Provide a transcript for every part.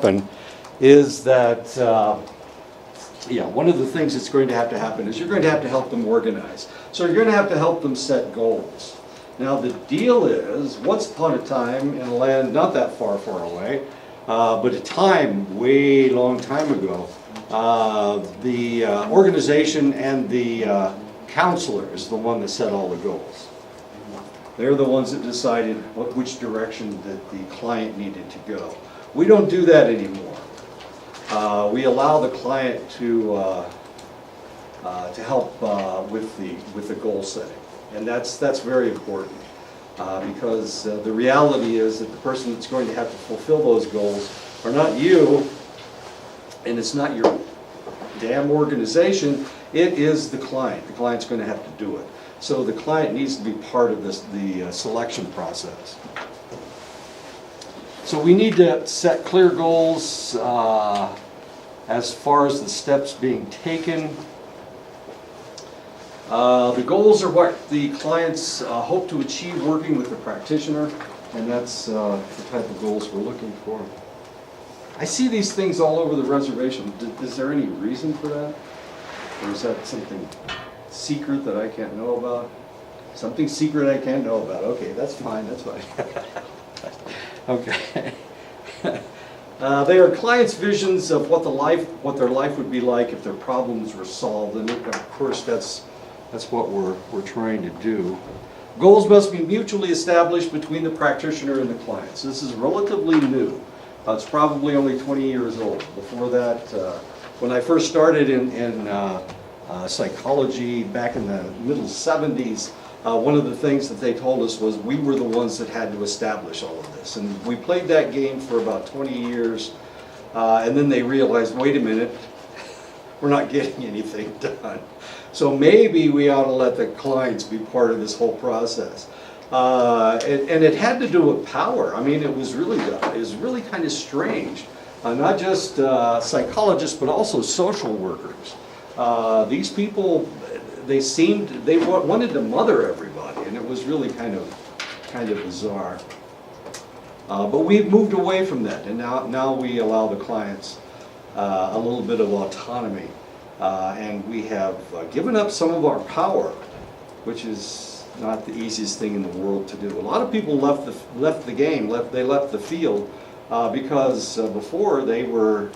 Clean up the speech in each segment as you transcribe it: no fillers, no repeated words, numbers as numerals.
happen is that, one of the things that's going to happen is you're going to have to help them organize. So you're going to have to help them set goals. Now the deal is, once upon a time in a land not that far away, but a way long time ago, the organization and the counselor is the one that set all the goals. They're the ones that decided which direction that the client needed to go. We don't do that anymore. We allow the client to help with the goal setting, and that's very important because the reality is that the person that's going to have to fulfill those goals are not you, and it's not your damn organization. It is the client. The client's going to have to do it. So the client needs to be part of the selection process. So we need to set clear goals as far as the steps being taken. The goals are what the clients hope to achieve working with the practitioner, and that's the type of goals we're looking for. I see these things all over the reservation. Is there any reason for that? Or is that something secret that I can't know about? Something secret I can't know about. Okay, that's fine, that's fine. Okay. They are clients' visions of what their life would be like if their problems were solved, and of course that's what we're trying to do. Goals must be mutually established between the practitioner and the clients. This is relatively new. It's probably only 20 years old. Before that, when I first started in psychology back in the middle 70s, one of the things that they told us was we were the ones that had to establish all of this. And we played that game for about 20 years, and then they realized, wait a minute, we're not getting anything done. So maybe we ought to let the clients be part of this whole process. And it had to do with power. I mean, it was really kind of strange. Not just psychologists, but also social workers. These people, they wanted to mother everybody, and it was really kind of bizarre. But we've moved away from that, and now we allow the clients a little bit of autonomy, and we have given up some of our power, which is not the easiest thing in the world to do. A lot of people left the game, they left the field because before they were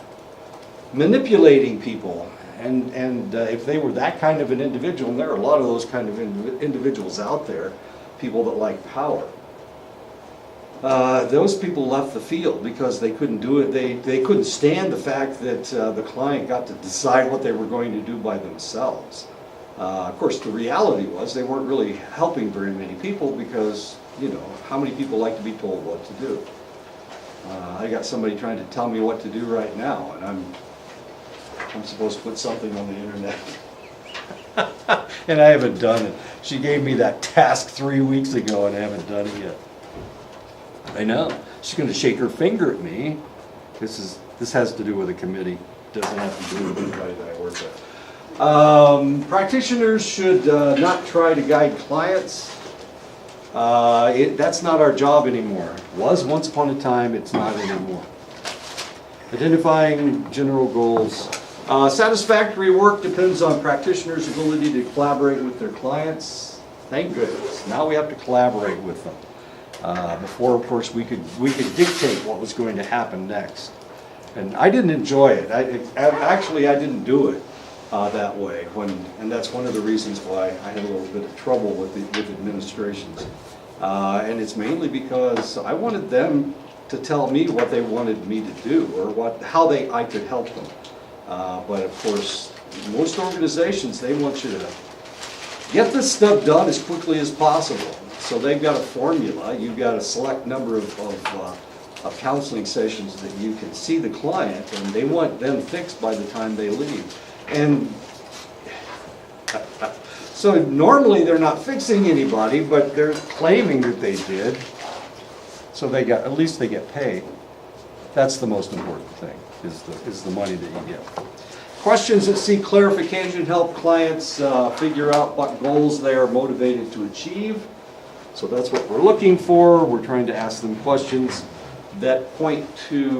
manipulating people. And if they were that kind of an individual, and there are a lot of those kind of individuals out there, people that like power, those people left the field because they couldn't do it. They couldn't stand the fact that the client got to decide what they were going to do by themselves. Of course, the reality was they weren't really helping very many people because, how many people like to be told what to do? I got somebody trying to tell me what to do right now, and I'm supposed to put something on the internet. And I haven't done it. She gave me that task 3 weeks ago and I haven't done it yet. I know. She's going to shake her finger at me. This has to do with a committee. Doesn't have to do with anybody that I work with. Practitioners should not try to guide clients. That's not our job anymore. It was once upon a time, it's not anymore. Identifying general goals. Satisfactory work depends on practitioners' ability to collaborate with their clients. Thank goodness. Now we have to collaborate with them. Before, of course, we could dictate what was going to happen next. And I didn't enjoy it. Actually, I didn't do it that way. And that's one of the reasons why I had a little bit of trouble with administrations. And it's mainly because I wanted them to tell me what they wanted me to do or how I could help them. But of course, most organizations, they want you to get this stuff done as quickly as possible. So they've got a formula. You've got a select number of counseling sessions that you can see the client, and they want them fixed by the time they leave. And so normally they're not fixing anybody, but they're claiming that they did. So at least they get paid. That's the most important thing, is the money that you get. Questions that seek clarification help clients figure out what goals they are motivated to achieve. So that's what we're looking for. We're trying to ask them questions that point to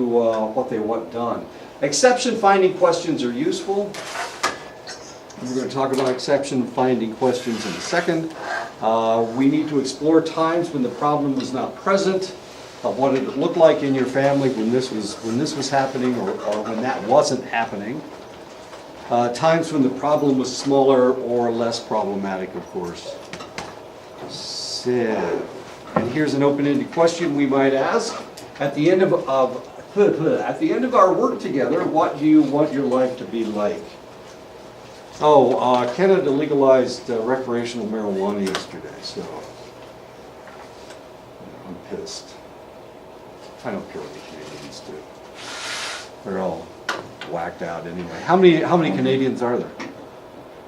what they want done. Exception finding questions are useful. We're going to talk about exception finding questions in a second. We need to explore times when the problem was not present. What did it look like in your family when this was happening, or when that wasn't happening? Times when the problem was smaller or less problematic, of course. So, and here's an open-ended question we might ask. At the end of our work together, what do you want your life to be like? Oh, Canada legalized recreational marijuana yesterday, so I'm pissed. I don't care what the Canadians do. They're all whacked out anyway. How many Canadians are there?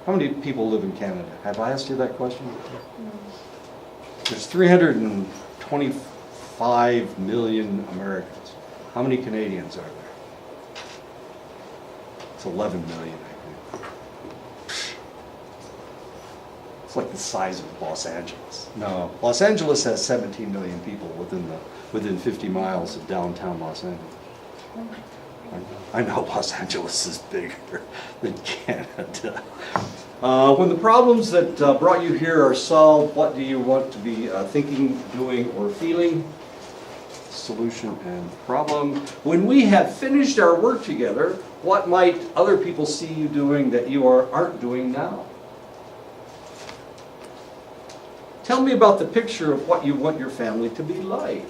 How many people live in Canada? Have I asked you that question? There's 325 million Americans. How many Canadians are there? It's 11 million, I think. It's like the size of Los Angeles. No, Los Angeles has 17 million people within 50 miles of downtown Los Angeles. I know Los Angeles is bigger than Canada. When the problems that brought you here are solved, what do you want to be thinking, doing, or feeling? Solution and problem. When we have finished our work together, what might other people see you doing that you aren't doing now? Tell me about the picture of what you want your family to be like.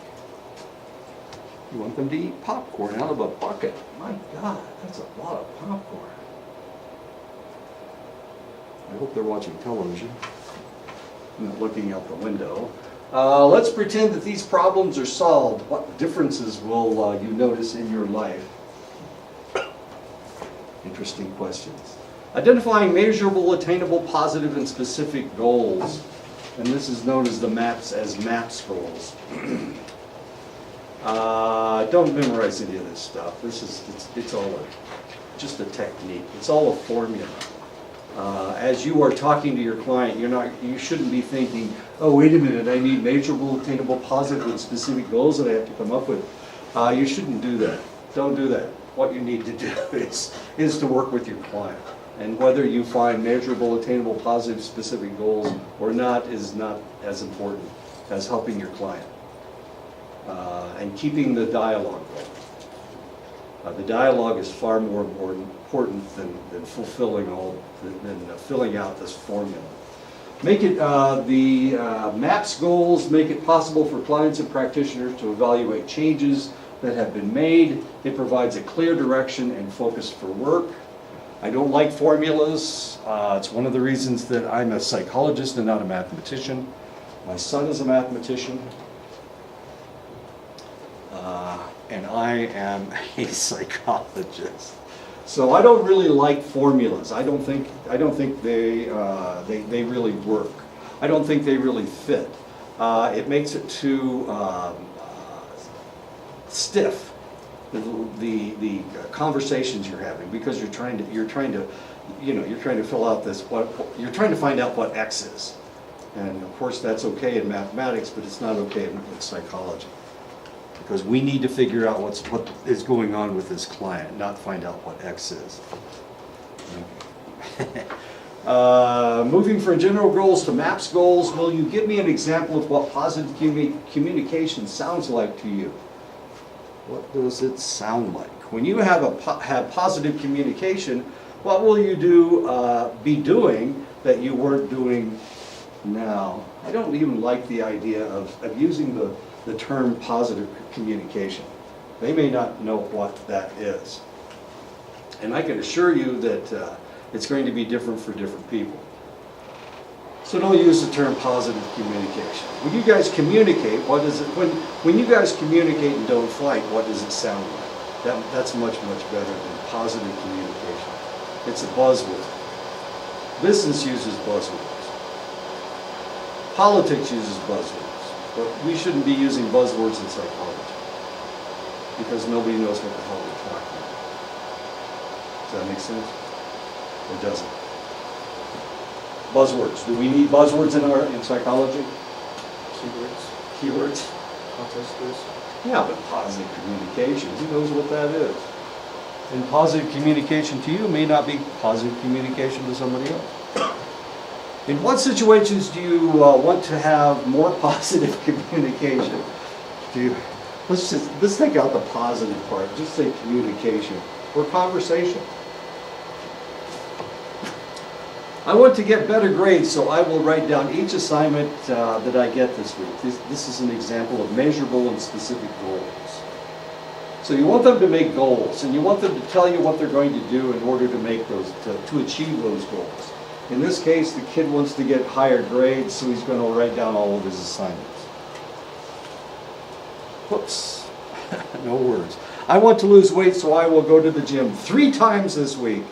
You want them to eat popcorn out of a bucket. My God, that's a lot of popcorn. I hope they're watching television, not looking out the window. Let's pretend that these problems are solved. What differences will you notice in your life? Interesting questions. Identifying measurable, attainable, positive, and specific goals. And this is known as the MAPS goals. Don't memorize any of this stuff. It's all just a technique. It's all a formula. As you are talking to your client, you shouldn't be thinking, oh, wait a minute, I need measurable, attainable, positive, and specific goals that I have to come up with. You shouldn't do that. Don't do that. What you need to do is to work with your client. And whether you find measurable, attainable, positive, specific goals or not is not as important as helping your client and keeping the dialogue going. The dialogue is far more important than filling out this formula. Make it the MAPS goals make it possible for clients and practitioners to evaluate changes that have been made. It provides a clear direction and focus for work. I don't like formulas. It's one of the reasons that I'm a psychologist and not a mathematician. My son is a mathematician. And I am a psychologist. So I don't really like formulas. I don't think they really work. I don't think they really fit. It makes it too stiff. The conversations you're having, because you're trying to fill out you're trying to find out what X is. And of course that's okay in mathematics, but it's not okay in psychology. Because we need to figure out what is going on with this client, not find out what X is. Moving from general goals to MAPS goals, will you give me an example of what positive communication sounds like to you? What does it sound like? When you have positive communication, what will you be doing that you weren't doing now? I don't even like the idea of using the term positive communication. They may not know what that is. And I can assure you that it's going to be different for different people. So don't use the term positive communication. When you guys communicate, when you guys communicate and don't fight, what does it sound like? That's much better than positive communication. It's a buzzword. Business uses buzzwords. Politics uses buzzwords. But we shouldn't be using buzzwords in psychology because nobody knows what the hell we're talking about. Does that make sense? Or doesn't? Buzzwords. Do we need buzzwords in psychology? Keywords. Keywords? I'll test this. Yeah, but positive communication, who knows what that is? And positive communication to you may not be positive communication to somebody else. In what situations do you want to have more positive communication? Let's take out the positive part, just say communication or conversation. I want to get better grades, so I will write down each assignment that I get this week. This is an example of measurable and specific goals. So you want them to make goals, and you want them to tell you what they're going to do in order to make those, to achieve those goals. In this case, the kid wants to get higher grades, so he's going to write down all of his assignments. Whoops, no words. I want to lose weight, so I will go to the gym 3 times this week.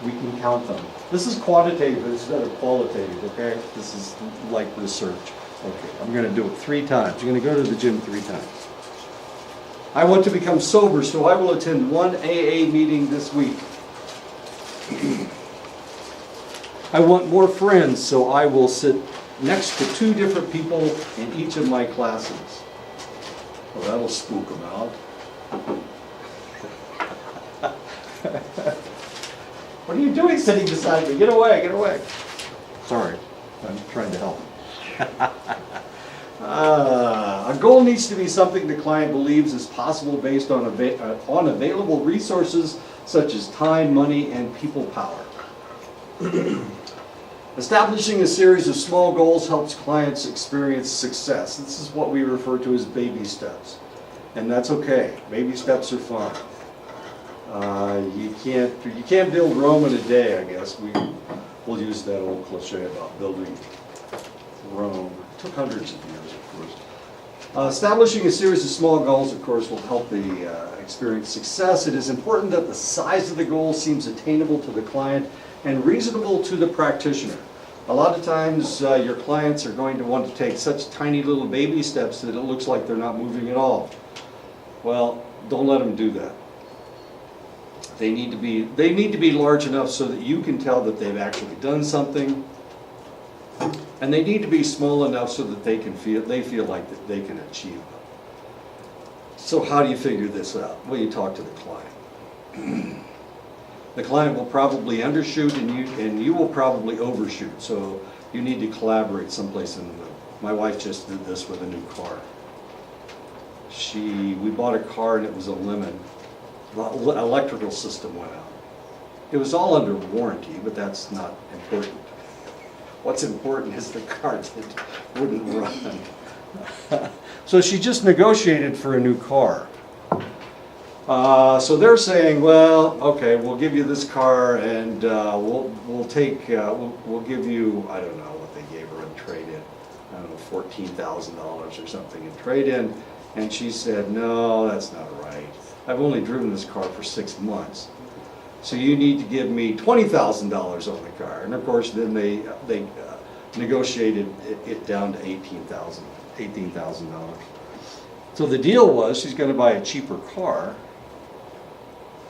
We can count them. This is quantitative instead of qualitative, okay? This is like research. Okay, I'm going to do it 3 times. You're going to go to the gym 3 times. I want to become sober, so I will attend 1 AA meeting this week. I want more friends, so I will sit next to 2 different people in each of my classes. Well, that'll spook them out. What are you doing sitting beside me? Get away, get away. Sorry, I'm trying to help. A goal needs to be something the client believes is possible based on available resources such as time, money, and people power. Establishing a series of small goals helps clients experience success. This is what we refer to as baby steps. And that's okay. Baby steps are fine. You can't build Rome in a day, I guess. We'll use that old cliche about building Rome. It took hundreds of years, of course. Establishing a series of small goals, of course, will help the experience success. It is important that the size of the goal seems attainable to the client and reasonable to the practitioner. A lot of times your clients are going to want to take such tiny little baby steps that it looks like they're not moving at all. Well, don't let them do that. They need to be large enough so that you can tell that they've actually done something, and they need to be small enough so that they feel like that they can achieve them. So how do you figure this out? Well, you talk to the client. The client will probably undershoot and you will probably overshoot. So you need to collaborate someplace in the middle. My wife just did this with a new car. We bought a car and it was a lemon. The electrical system went out. It was all under warranty, but that's not important. What's important is the car wouldn't run. So she just negotiated for a new car. So they're saying, well, okay, we'll give you this car, and we'll give you, I don't know what they gave her in trade-in, I don't know, $14,000 or something in trade-in, and she said, no, that's not right. I've only driven this car for 6 months, so you need to give me $20,000 on the car. And of course, then they negotiated it down to $18,000. So the deal was she's going to buy a cheaper car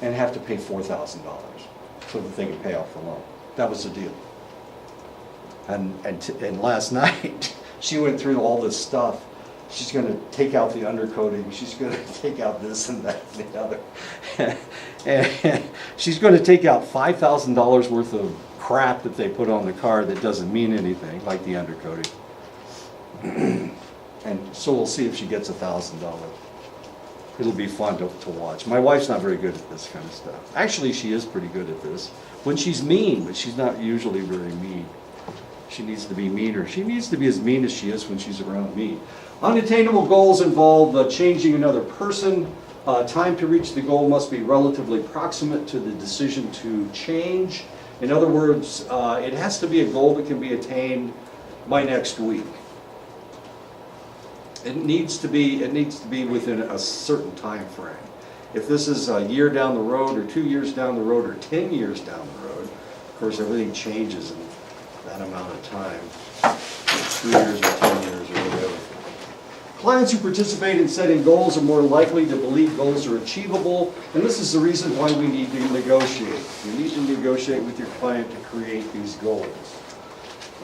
and have to pay $4,000 so that they can pay off the loan. That was the deal. And last night she went through all this stuff. She's going to take out the undercoating. She's going to take out this and that and the other. And she's going to take out $5,000 worth of crap that they put on the car that doesn't mean anything, like the undercoating. And so we'll see if she gets $1,000. It'll be fun to watch. My wife's not very good at this kind of stuff. Actually, she is pretty good at this. When she's mean, but she's not usually very mean. She needs to be meaner. She needs to be as mean as she is when she's around me. Unattainable goals involve changing another person. Time to reach the goal must be relatively proximate to the decision to change. In other words, it has to be a goal that can be attained by next week. It needs to be within a certain time frame. If this is a year down the road, or 2 years down the road, or 10 years down the road, of course everything changes in that amount of time. 2 years or 10 years or whatever. Clients who participate in setting goals are more likely to believe goals are achievable, and this is the reason why we need to negotiate. You need to negotiate with your client to create these goals.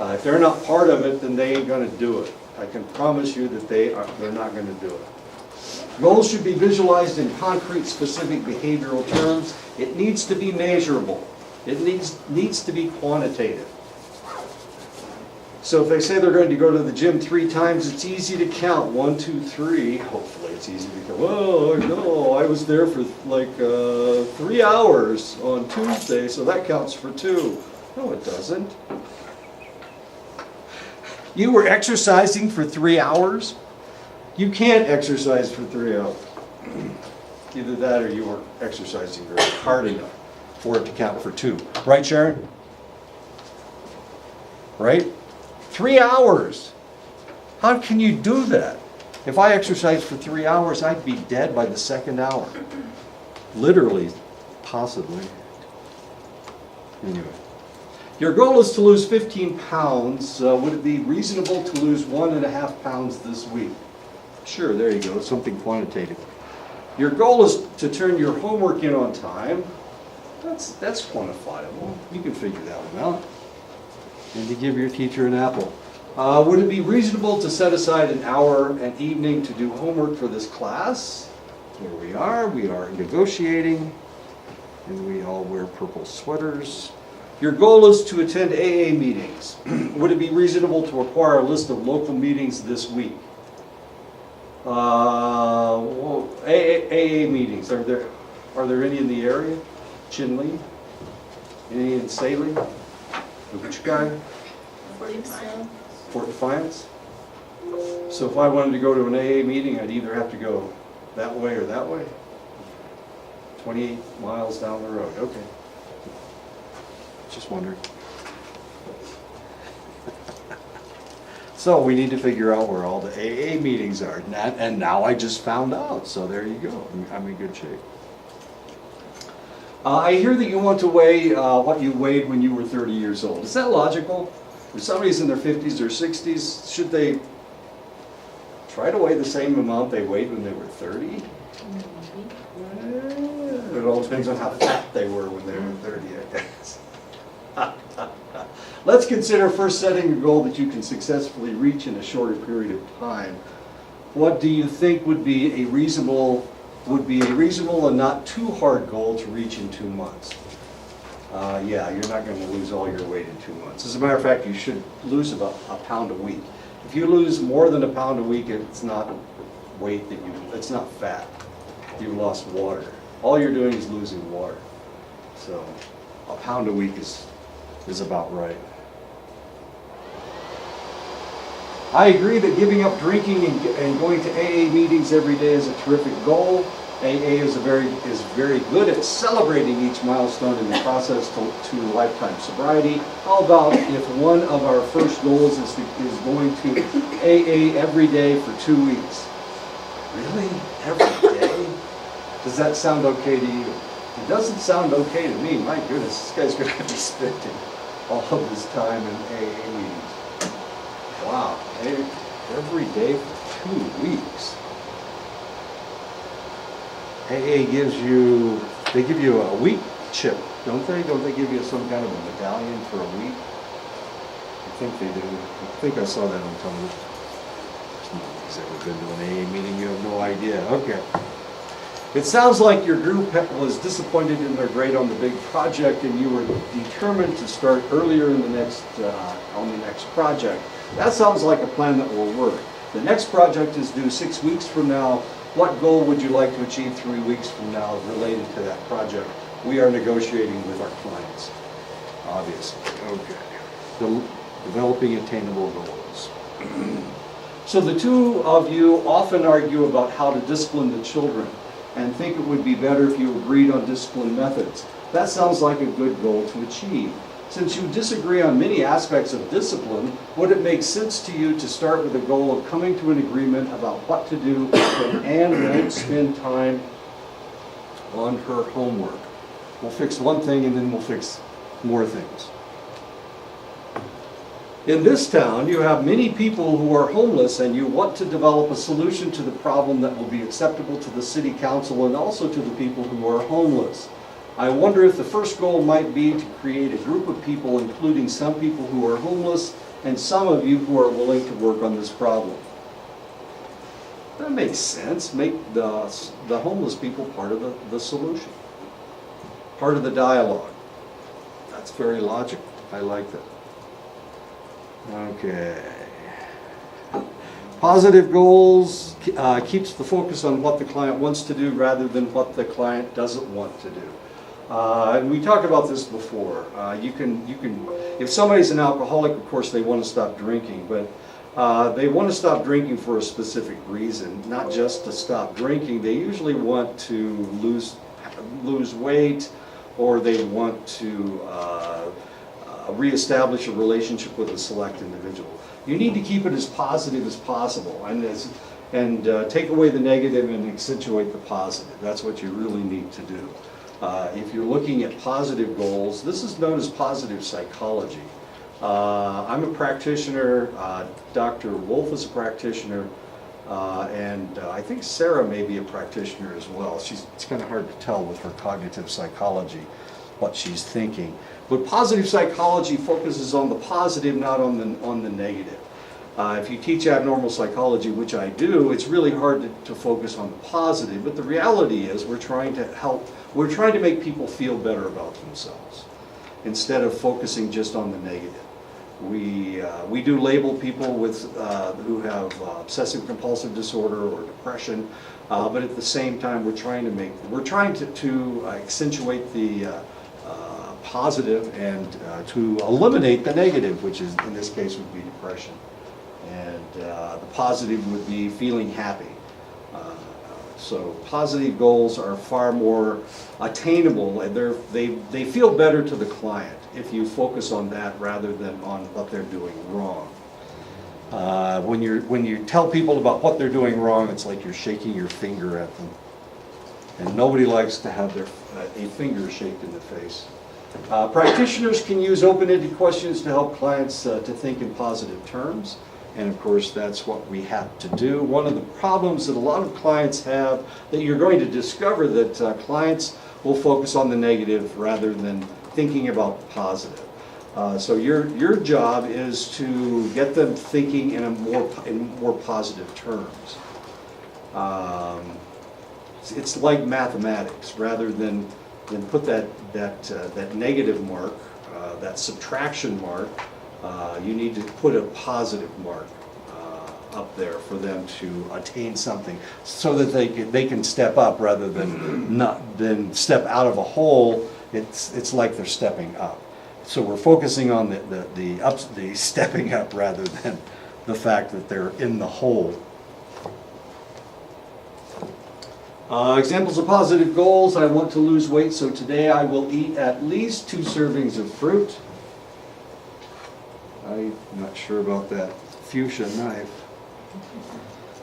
If they're not part of it, then they ain't going to do it. I can promise you that they're not going to do it. Goals should be visualized in concrete, specific behavioral terms. It needs to be measurable. It needs to be quantitative. So if they say they're going to go to the gym 3 times, it's easy to count. 1, 2, 3. Hopefully it's easy to count. Oh, no, I was there for like 3 hours on Tuesday, so that counts for 2. No, it doesn't. You were exercising for 3 hours? You can't exercise for 3 hours. Either that or you weren't exercising very hard enough for it to count for 2. Right, Sharon? Right? 3 hours. How can you do that? If I exercised for 3 hours, I'd be dead by the 2nd hour. Literally, possibly. Anyway. Your goal is to lose 15 pounds. Would it be reasonable to lose 1.5 pounds this week? Sure, there you go, something quantitative. Your goal is to turn your homework in on time. That's quantifiable. You can figure that one out. And to give your teacher an apple. Would it be reasonable to set aside an hour an evening to do homework for this class? Here we are negotiating, and we all wear purple sweaters. Your goal is to attend AA meetings. Would it be reasonable to acquire a list of local meetings this week? AA meetings, are there any in the area? Chinle? Any in Saley? Which guy? Fort Defiance. So if I wanted to go to an AA meeting, I'd either have to go that way or that way. 28 miles down the road, okay. Just wondering. So we need to figure out where all the AA meetings are. And now I just found out, so there you go. I'm in good shape. I hear that you want to weigh what you weighed when you were 30 years old. Is that logical? If somebody's in their 50s or 60s, should they try to weigh the same amount they weighed when they were 30? It all depends on how fat they were when they were 30, I guess. Let's consider first setting a goal that you can successfully reach in a shorter period of time. What do you think would be a reasonable and not too hard goal to reach in 2 months? Yeah, you're not going to lose all your weight in 2 months. As a matter of fact, you should lose about a pound a week. If you lose more than a pound a week, it's not weight it's not fat. You've lost water. All you're doing is losing water. So a pound a week is about right. I agree that giving up drinking and going to AA meetings every day is a terrific goal. AA is very good at celebrating each milestone in the process to lifetime sobriety. How about if one of our first goals is going to AA every day for 2 weeks? Really? Every day? Does that sound okay to you? It doesn't sound okay to me. My goodness, this guy's going to be spending all of his time in AA meetings. Wow, every day for 2 weeks. AA they give you a week chip, don't they? Don't they give you some kind of a medallion for a week? I think they do. I think I saw that on television. Nobody's ever been to an AA meeting, you have no idea. Okay. It sounds like your group was disappointed in their grade on the big project and you were determined to start earlier in the next project. That sounds like a plan that will work. The next project is due 6 weeks from now. What goal would you like to achieve 3 weeks from now related to that project? We are negotiating with our clients, obviously. Okay. Developing attainable goals. So the two of you often argue about how to discipline the children and think it would be better if you agreed on discipline methods. That sounds like a good goal to achieve. Since you disagree on many aspects of discipline, would it make sense to you to start with a goal of coming to an agreement about what to do when Anne won't spend time on her homework? We'll fix one thing and then we'll fix more things. In this town, you have many people who are homeless and you want to develop a solution to the problem that will be acceptable to the city council and also to the people who are homeless. I wonder if the first goal might be to create a group of people, including some people who are homeless and some of you who are willing to work on this problem. That makes sense. Make the homeless people part of the solution, part of the dialogue. That's very logical. I like that. Okay. Positive goals keeps the focus on what the client wants to do rather than what the client doesn't want to do. And we talked about this before. You can, if somebody's an alcoholic, of course, they want to stop drinking, but they want to stop drinking for a specific reason, not just to stop drinking. They usually want to lose weight, or they want to reestablish a relationship with a select individual. You need to keep it as positive as possible, and take away the negative and accentuate the positive. That's what you really need to do. If you're looking at positive goals, this is known as positive psychology. I'm a practitioner, Dr. Wolf is a practitioner, and I think Sarah may be a practitioner as well. It's kind of hard to tell with her cognitive psychology what she's thinking. But positive psychology focuses on the positive, not on the negative. If you teach abnormal psychology, which I do, it's really hard to focus on the positive, but the reality is we're trying to make people feel better about themselves instead of focusing just on the negative. We do label people with who have obsessive compulsive disorder or depression, but at the same time we're trying to accentuate the positive and to eliminate the negative, which is in this case would be depression, and the positive would be feeling happy. So positive goals are far more attainable, and they feel better to the client if you focus on that rather than on what they're doing wrong. When you tell people about what they're doing wrong, it's like you're shaking your finger at them, and nobody likes to have a finger shaked in the face. Practitioners can use open-ended questions to help clients to think in positive terms. And of course, that's what we have to do. One of the problems that a lot of clients have, that you're going to discover, that clients will focus on the negative rather than thinking about the positive. So your job is to get them thinking in more positive terms. It's like mathematics. Rather than put that negative mark, that subtraction mark, you need to put a positive mark up there for them to attain something, so that they can step up rather than step out of a hole. It's like they're stepping up. So we're focusing on the stepping up rather than the fact that they're in the hole. Examples of positive goals. I want to lose weight, so today I will eat at least 2 servings of fruit. I'm not sure about that fuchsia knife.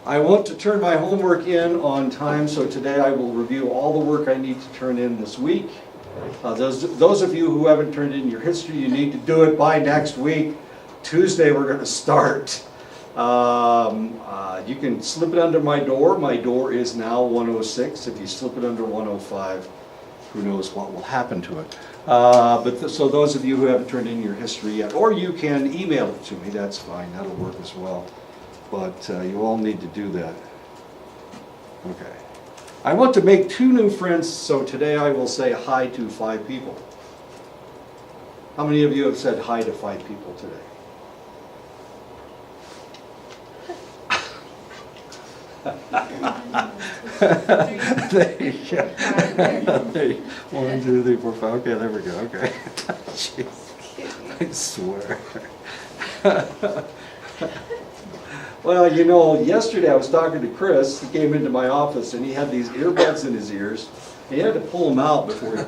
I want to turn my homework in on time, so today I will review all the work I need to turn in this week. Those of you who haven't turned in your history, you need to do it by next week. Tuesday we're going to start. You can slip it under my door. My door is now 106. If you slip it under 105, who knows what will happen to it. So those of you who haven't turned in your history yet, or you can email it to me, that's fine, that'll work as well. But you all need to do that. Okay. I want to make 2 new friends, so today I will say hi to 5 people. How many of you have said hi to 5 people today? There you go. 1, 2, 3, 4, 5. Okay, there we go. Okay. Jeez. I swear. Well, you know, yesterday I was talking to Chris. He came into my office and he had these earbuds in his ears. He had to pull them out before he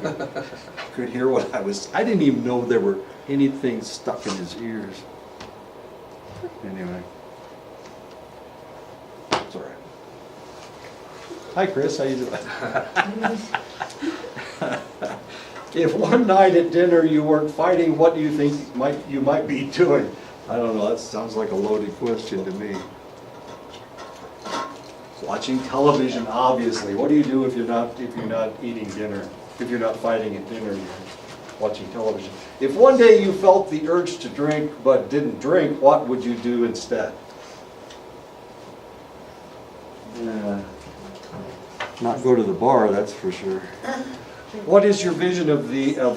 could hear what I was. I didn't even know there were anything stuck in his ears. Anyway. It's all right. Hi, Chris. How you doing? If one night at dinner you weren't fighting, what do you think you might be doing? I don't know. That sounds like a loaded question to me. Watching television, obviously. What do you do if you're not eating dinner? If you're not fighting at dinner? watching television. If one day you felt the urge to drink but didn't drink, what would you do instead? Not go to the bar, that's for sure. What is your vision of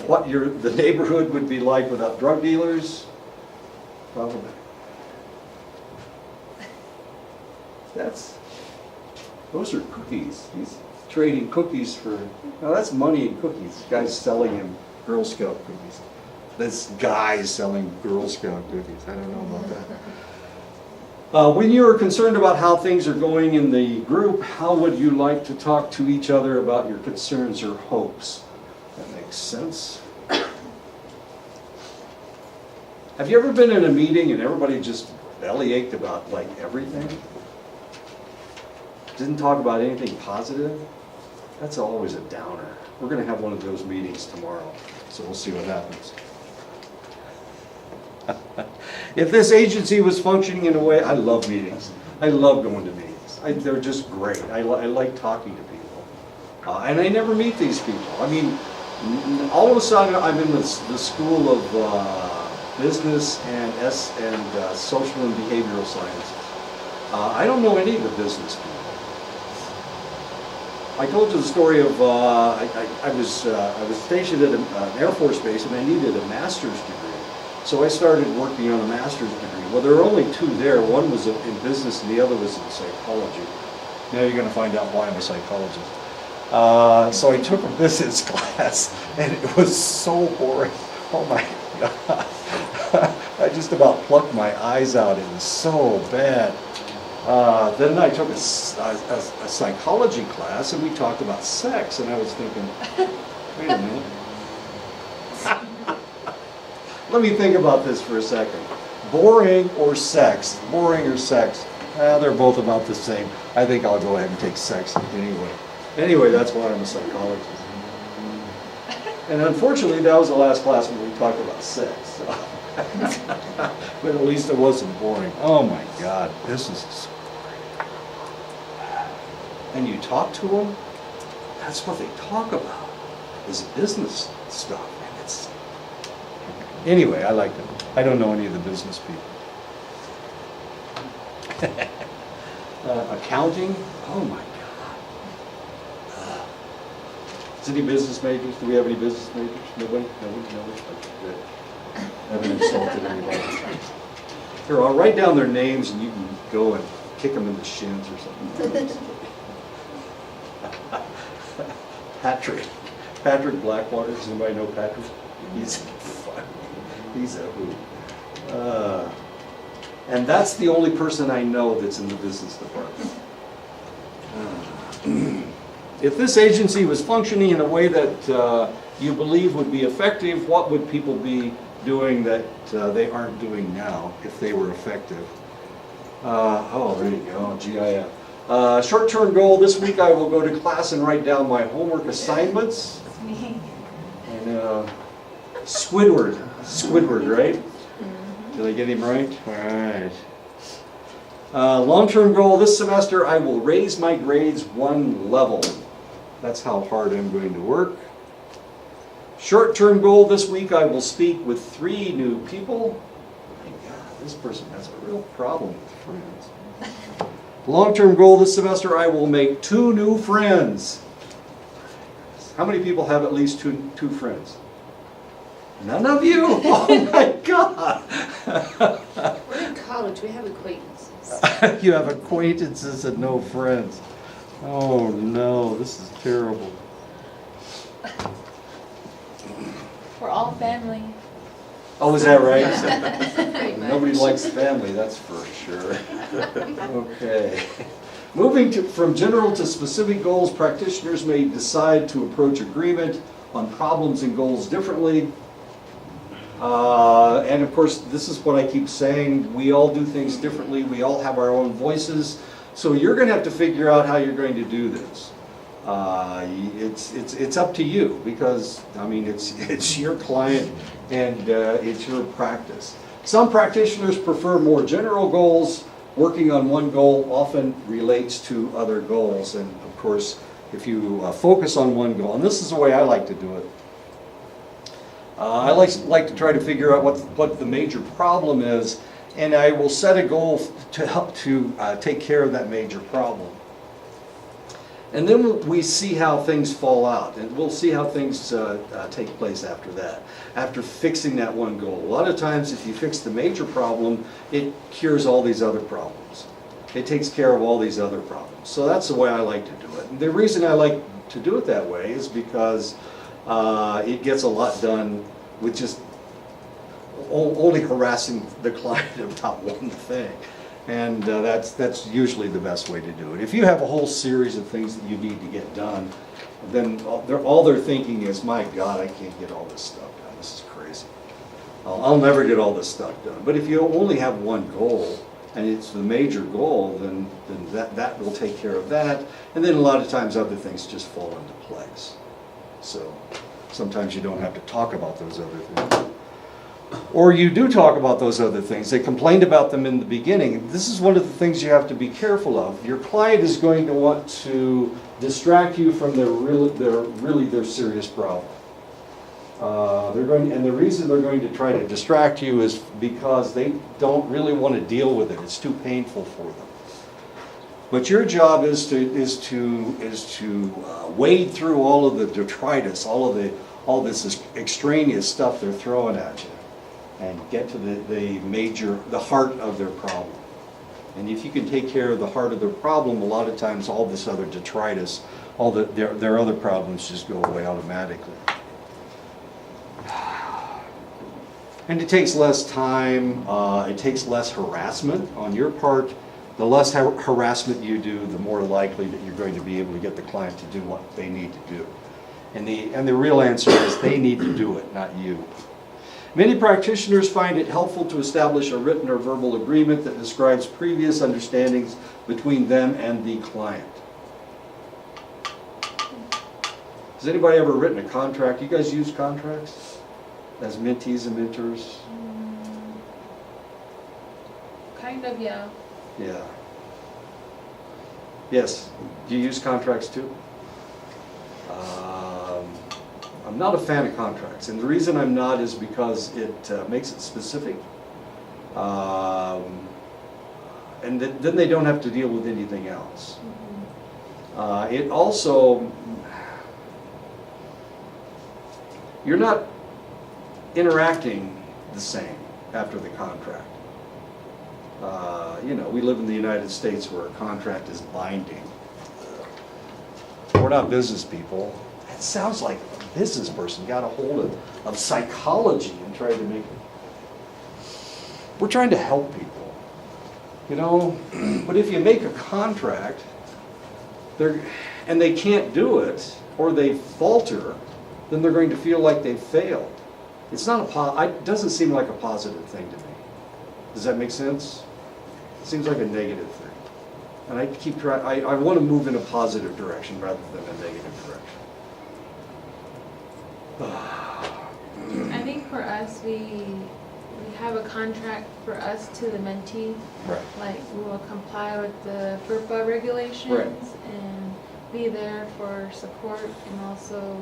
what the neighborhood would be like without drug dealers? Probably. Those are cookies. He's trading cookies for, now that's money in cookies. This guy's selling him Girl Scout cookies. This guy's selling Girl Scout cookies. I don't know about that. When you are concerned about how things are going in the group, how would you like to talk to each other about your concerns or hopes? That makes sense. Have you ever been in a meeting and everybody just bellyached about like everything? Didn't talk about anything positive? That's always a downer. We're going to have one of those meetings tomorrow, so we'll see what happens. If this agency was functioning in a way, I love meetings. I love going to meetings. They're just great. I like talking to people. And I never meet these people. I mean, all of a sudden I'm in the School of Business and Social and Behavioral Sciences. I don't know any of the business people. I told you the story of I was stationed at an Air Force base and I needed a master's degree. So I started working on a master's degree. Well, there were only two there. One was in business and the other was in psychology. Now you're going to find out why I'm a psychologist. So I took a business class and it was so boring. Oh my God. I just about plucked my eyes out. It was so bad. Then I took a psychology class and we talked about sex and I was thinking, wait a minute. Let me think about this for a second. Boring or sex? Boring or sex? They're both about the same. I think I'll go ahead and take sex anyway. Anyway, that's why I'm a psychologist. And unfortunately, that was the last class when we talked about sex. So. But at least it wasn't boring. Oh my God, this is so great. And you talk to them, that's what they talk about, is business stuff. And it's anyway, I like them. I don't know any of the business people. Accounting, oh my God. Is any business majors? Do we have any business majors? Nobody? Nobody? Okay, good. I haven't insulted anybody. Here, I'll write down their names and you can go and kick them in the shins or something. Patrick Blackwater. Does anybody know Patrick? He's funny. He's a hoot. And that's the only person I know that's in the business department. If this agency was functioning in a way that you believe would be effective, what would people be doing that they aren't doing now if they were effective? There you go, GIF. Short-term goal, this week I will go to class and write down my homework assignments. And Squidward, right? Did I get him right? All right. Long-term goal, this semester I will raise my grades one level. That's how hard I'm going to work. Short-term goal, this week I will speak with 3 new people. My God, this person has a real problem with friends. Long-term goal, this semester I will make 2 new friends. How many people have at least two friends? None of you? Oh my God! We're in college, we have acquaintances. You have acquaintances and no friends. Oh no, this is terrible. We're all family. Oh, is that right? Pretty much. Nobody likes family, that's for sure. Okay. Moving from general to specific goals, practitioners may decide to approach agreement on problems and goals differently. And of course, this is what I keep saying, we all do things differently, we all have our own voices, so you're going to have to figure out how you're going to do this. It's up to you, because I mean it's your client and it's your practice. Some practitioners prefer more general goals. Working on one goal often relates to other goals, and of course if you focus on one goal, and this is the way I like to do it, I like to try to figure out what the major problem is, and I will set a goal to help to take care of that major problem. And then we see how things fall out, and we'll see how things take place after that, after fixing that one goal. A lot of times, if you fix the major problem, it cures all these other problems. It takes care of all these other problems. So that's the way I like to do it. And the reason I like to do it that way is because it gets a lot done with just only harassing the client about one thing. And that's usually the best way to do it. If you have a whole series of things that you need to get done, then all they're thinking is, my God, I can't get all this stuff done. This is crazy. I'll never get all this stuff done. But if you only have one goal, and it's the major goal, then that will take care of that. And then a lot of times other things just fall into place. So sometimes you don't have to talk about those other things. Or you do talk about those other things. They complained about them in the beginning. This is one of the things you have to be careful of. Your client is going to want to distract you from their serious problem. And the reason they're going to try to distract you is because they don't really want to deal with it. It's too painful for them. But your job is to wade through all of the detritus, all this extraneous stuff they're throwing at you, and get to the heart of their problem. And if you can take care of the heart of their problem, a lot of times all this other detritus, all their other problems just go away automatically. And it takes less time, it takes less harassment on your part. The less harassment you do, the more likely that you're going to be able to get the client to do what they need to do. And the real answer is they need to do it, not you. Many practitioners find it helpful to establish a written or verbal agreement that describes previous understandings between them and the client. Has anybody ever written a contract? You guys use contracts as mentees and mentors? Kind of, yeah. Yeah. Yes. Do you use contracts too? I'm not a fan of contracts, and the reason I'm not is because it makes it specific, and then they don't have to deal with anything else. It also, you're not interacting the same after the contract. We live in the United States where a contract is binding. We're not business people. It sounds like a business person got a hold of psychology and tried to make it. We're trying to help people, but if you make a contract, and they can't do it, or they falter, then they're going to feel like they've failed. It's not it doesn't seem like a positive thing to me. Does that make sense? It seems like a negative thing. And I keep trying, I want to move in a positive direction rather than a negative direction. I think for us, we have a contract for us to the mentee. Right. Like, we will comply with the FERPA regulations. Right. And be there for support, and also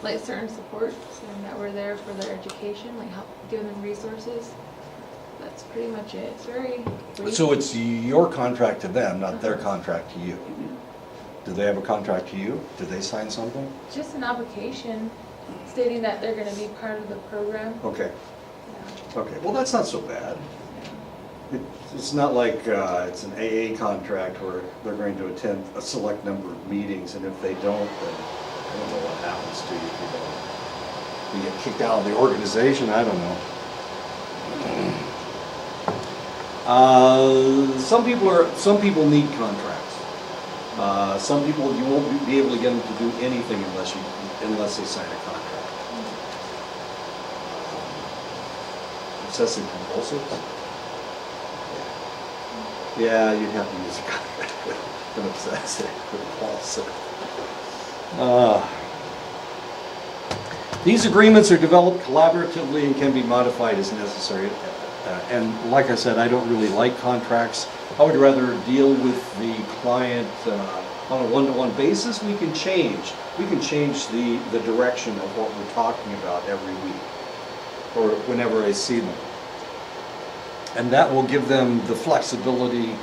like certain supports, and that we're there for their education, like help giving them resources. That's pretty much it. It's very brief. So it's your contract to them, not their contract to you. Do they have a contract to you? Did they sign something? Just an application stating that they're going to be part of the program. Okay. Yeah. Okay. Well, that's not so bad. It's not like it's an AA contract where they're going to attend a select number of meetings, and if they don't, then I don't know what happens to you. You get kicked out of the organization. I don't know. Some people need contracts. Some people, you won't be able to get them to do anything unless they sign a contract. Obsessive compulsive. Yeah, you'd have to use a contract with an obsessive compulsive. These agreements are developed collaboratively and can be modified as necessary. And like I said, I don't really like contracts. I would rather deal with the client on a one-to-one basis. We can change the direction of what we're talking about every week. or whenever I see them. And that will give them the flexibility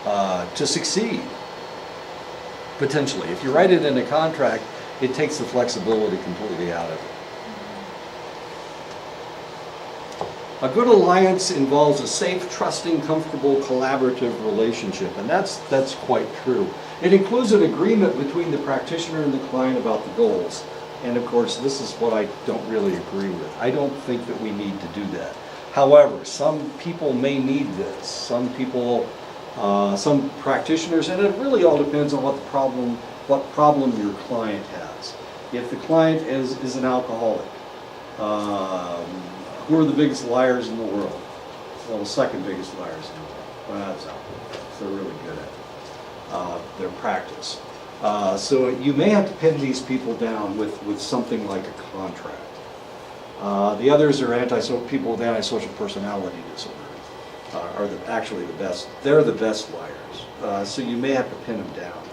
to succeed, potentially. If you write it in a contract, it takes the flexibility completely out of it. A good alliance involves a safe, trusting, comfortable, collaborative relationship, and that's quite true. It includes an agreement between the practitioner and the client about the goals. And of course, this is what I don't really agree with. I don't think that we need to do that. However, some people may need this. Some people, some practitioners, and it really all depends on what problem your client has. If the client is an alcoholic, who are the biggest liars in the world? Well, the second biggest liars in the world. Well, that's alcoholics. They're really good at their practice. So you may have to pin these people down with something like a contract. The others are people with antisocial personality disorder are actually the best. They're the best liars. So you may have to pin them down.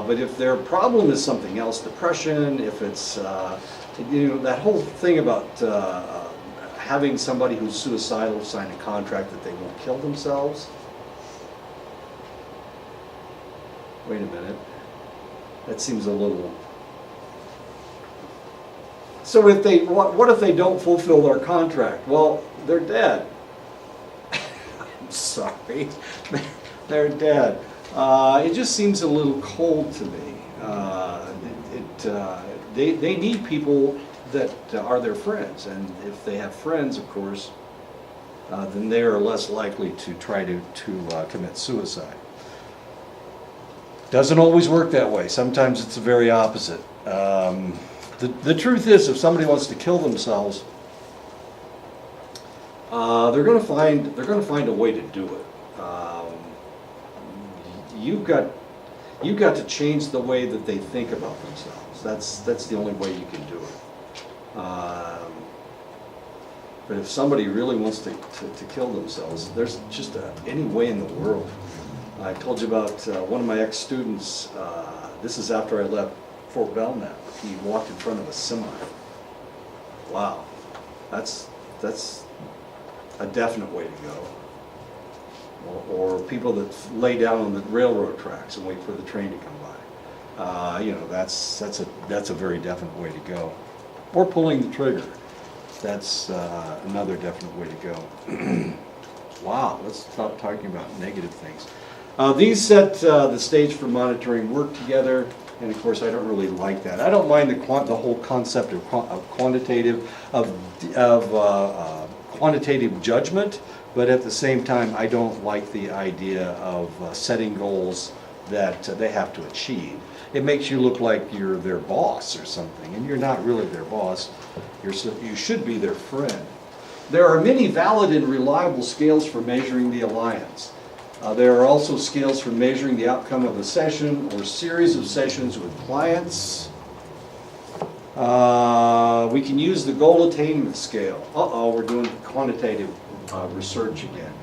But if their problem is something else, depression, if it's that whole thing about having somebody who's suicidal sign a contract that they won't kill themselves. Wait a minute. That seems a little... So if what if they don't fulfill their contract? Well, they're dead. I'm sorry. They're dead. It just seems a little cold to me. They need people that are their friends, and if they have friends, of course, then they are less likely to try to commit suicide. Doesn't always work that way. Sometimes it's the very opposite. The truth is, if somebody wants to kill themselves, they're going to find a way to do it. You've got to change the way that they think about themselves. That's the only way you can do it. But if somebody really wants to kill themselves, there's just any way in the world. I told you about one of my ex-students. This is after I left Fort Belknap. He walked in front of a semi. Wow, that's a definite way to go. Or people that lay down on the railroad tracks and wait for the train to come by. That's a very definite way to go. Or pulling the trigger. That's another definite way to go. Wow, let's stop talking about negative things. These set the stage for monitoring work together, and of course I don't really like that. I don't mind the whole concept of quantitative judgment, but at the same time I don't like the idea of setting goals that they have to achieve. It makes you look like you're their boss or something, and you're not really their boss. You should be their friend. There are many valid and reliable scales for measuring the alliance. There are also scales for measuring the outcome of a session or series of sessions with clients. We can use the Goal Attainment Scale. We're doing quantitative research again.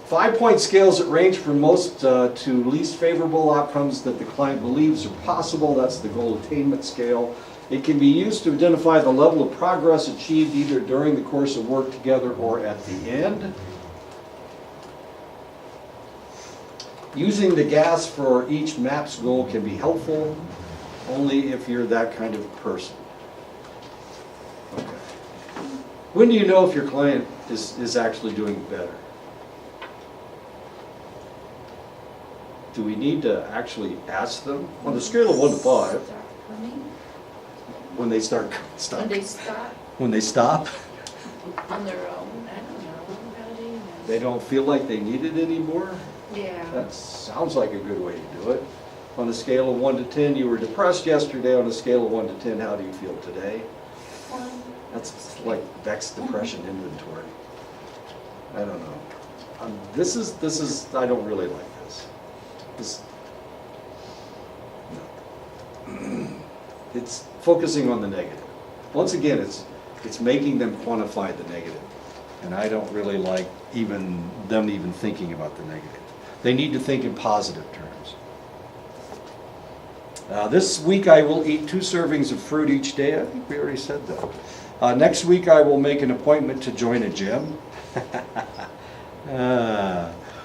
5-point scales that range from most to least favorable outcomes that the client believes are possible. That's the Goal Attainment Scale. It can be used to identify the level of progress achieved either during the course of work together or at the end. Using the gas for each MAPS goal can be helpful only if you're that kind of person. Okay. When do you know if your client is actually doing better? Do we need to actually ask them? On a scale of 1 to 5. When they stop. When they stop When they stop? on their own, I don't know, how do you know? They don't feel like they need it anymore? Yeah. That sounds like a good way to do it. On a scale of 1 to 10, you were depressed yesterday. On a scale of 1 to 10, how do you feel today? That's like vexed depression inventory. I don't know. This is. I don't really like this. No. It's focusing on the negative. Once again, it's making them quantify the negative, and I don't really like them even thinking about the negative. They need to think in positive terms. This week I will eat 2 servings of fruit each day. I think we already said that. Next week I will make an appointment to join a gym.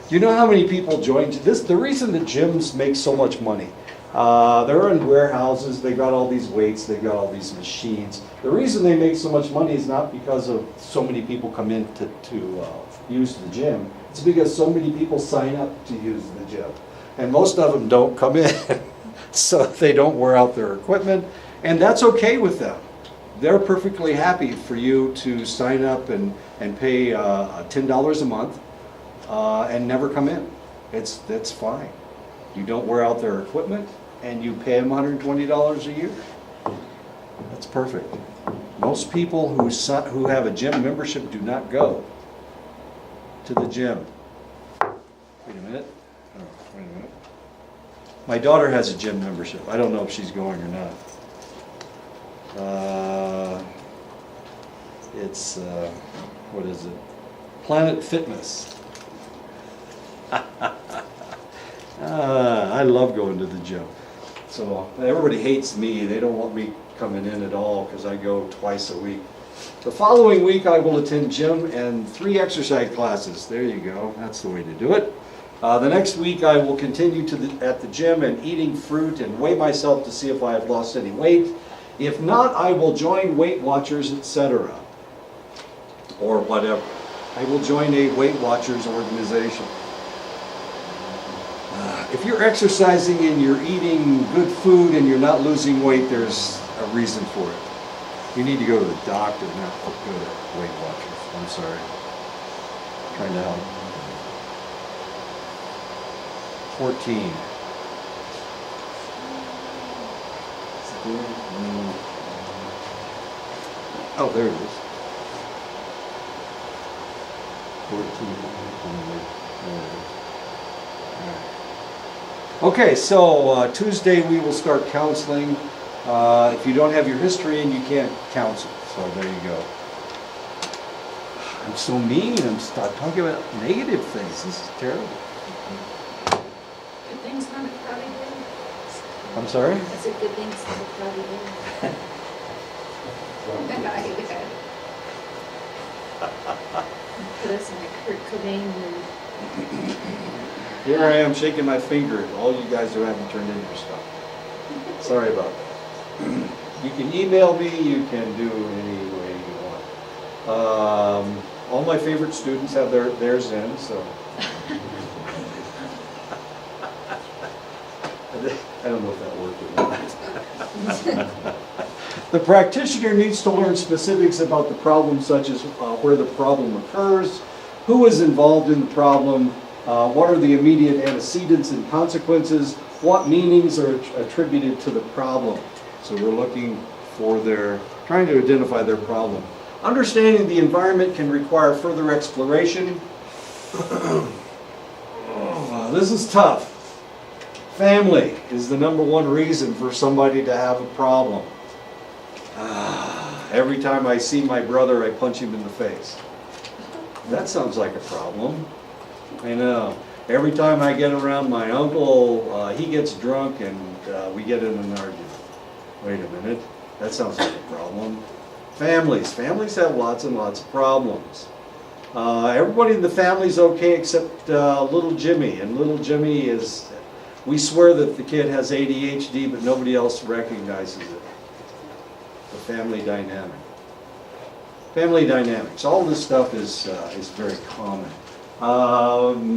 You know how many people join this? The reason the gyms make so much money, they're in warehouses, they got all these weights, they got all these machines. The reason they make so much money is not because of so many people come in to use the gym. It's because so many people sign up to use the gym. And most of them don't come in, so they don't wear out their equipment, and that's okay with them. They're perfectly happy for you to sign up and pay $10 a month and never come in. That's fine. You don't wear out their equipment and you pay them $120 a year. That's perfect. Most people who have a gym membership do not go to the gym. Wait a minute. Oh, wait a minute. My daughter has a gym membership. I don't know if she's going or not. It's, what is it? Planet Fitness. I love going to the gym. So everybody hates me. They don't want me coming in at all because I go twice a week. The following week I will attend gym and 3 exercise classes. There you go. That's the way to do it. The next week I will continue at the gym and eating fruit and weigh myself to see if I have lost any weight. If not, I will join Weight Watchers, etc. Or whatever. I will join a Weight Watchers organization. If you're exercising and you're eating good food and you're not losing weight, there's a reason for it. You need to go to the doctor, not go to Weight Watchers. I'm sorry. I'm trying to help. 14. Oh, there it is. 14. There it is. Okay, so Tuesday we will start counseling. If you don't have your history in, you can't counsel. So there you go. I'm so mean. I'm talking about negative things. This is terrible. Good things on a cloudy day. I'm sorry? I said good things on a cloudy day. Put us in a Kurt Cobain mood. Here I am shaking my finger at all you guys who haven't turned in your stuff. Sorry about that. You can email me, you can do any way you want. All my favorite students have theirs in, so. I don't know if that worked or not. The practitioner needs to learn specifics about the problem, such as where the problem occurs, who is involved in the problem, what are the immediate antecedents and consequences, what meanings are attributed to the problem. So we're looking for trying to identify their problem. Understanding the environment can require further exploration. This is tough. Family is the #1 reason for somebody to have a problem. Every time I see my brother, I punch him in the face. That sounds like a problem. I know. Every time I get around my uncle, he gets drunk and we get in an argument. Wait a minute, that sounds like a problem. Families have lots and lots of problems. Everybody in the family's okay except little Jimmy, and little Jimmy we swear that the kid has ADHD, but nobody else recognizes it. The family dynamic. Family dynamics, all this stuff is very common.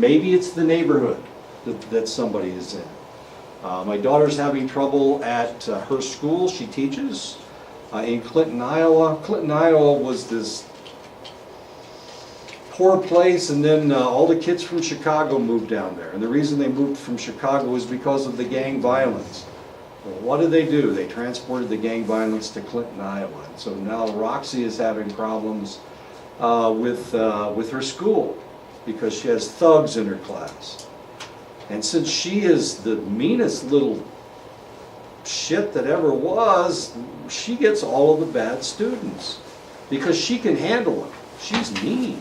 Maybe it's the neighborhood that somebody is in. My daughter's having trouble at her school. She teaches in Clinton, Iowa. Clinton, Iowa was this poor place, and then all the kids from Chicago moved down there. And the reason they moved from Chicago was because of the gang violence. Well, what did? They transported the gang violence to Clinton, Iowa. And so now Roxy is having problems with her school because she has thugs in her class. And since she is the meanest little shit that ever was, she gets all of the bad students because she can handle them. She's mean.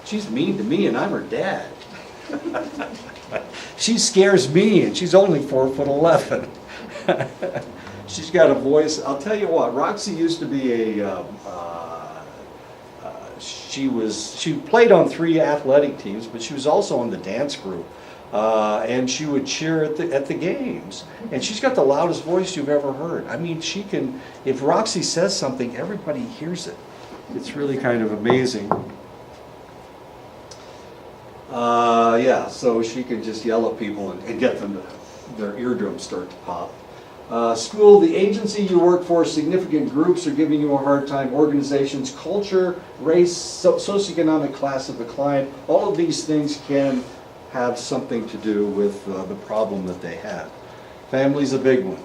She's mean to me, and I'm her dad. She scares me, and she's only 4'11". She's got a voice. I'll tell you what, Roxy used to be she played on 3 athletic teams, but she was also on the dance group. And she would cheer at the games. And she's got the loudest voice you've ever heard. I mean, she can, if Roxy says something, everybody hears it. It's really kind of amazing. Yeah, so she can just yell at people and get them to, their eardrums start to pop. School, the agency you work for, significant groups are giving you a hard time, organizations, culture, race, socioeconomic class of the client, all of these things can have something to do with the problem that they have. Family's a big one.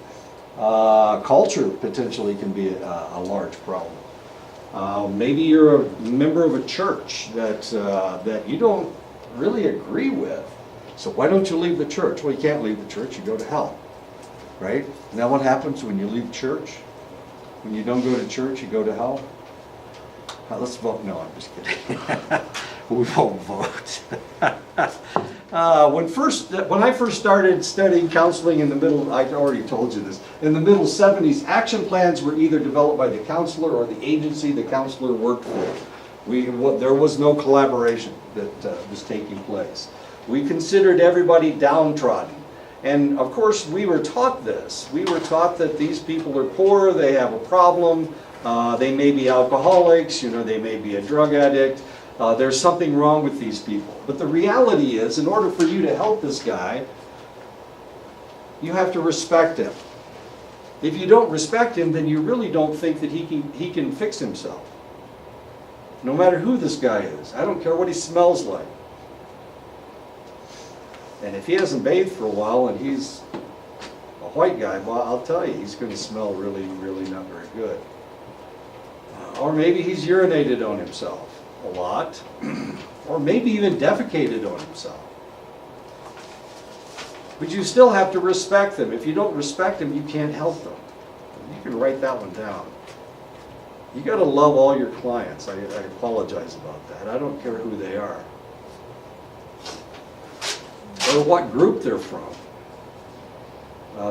Culture potentially can be a large problem. Maybe you're a member of a church that you don't really agree with. So why don't you leave the church? Well, you can't leave the church, you go to hell. Right? Now what happens when you leave church? When you don't go to church, you go to hell? Let's vote. No, I'm just kidding. We won't vote. When I first started studying counseling in the middle, I already told you this, in the middle 70s, action plans were either developed by the counselor or the agency the counselor worked for. There was no collaboration that was taking place. We considered everybody downtrodden. And of course, we were taught this. We were taught that these people are poor, they have a problem, they may be alcoholics, they may be a drug addict. There's something wrong with these people. But the reality is, in order for you to help this guy, you have to respect him. If you don't respect him, then you really don't think that he can fix himself. No matter who this guy is. I don't care what he smells like. And if he hasn't bathed for a while and he's a white guy, well, I'll tell you, he's going to smell really, really not very good. Or maybe he's urinated on himself a lot. Or maybe even defecated on himself. But you still have to respect them. If you don't respect them, you can't help them. You can write that one down. You got to love all your clients. I apologize about that. I don't care who they are. Or what group they're from.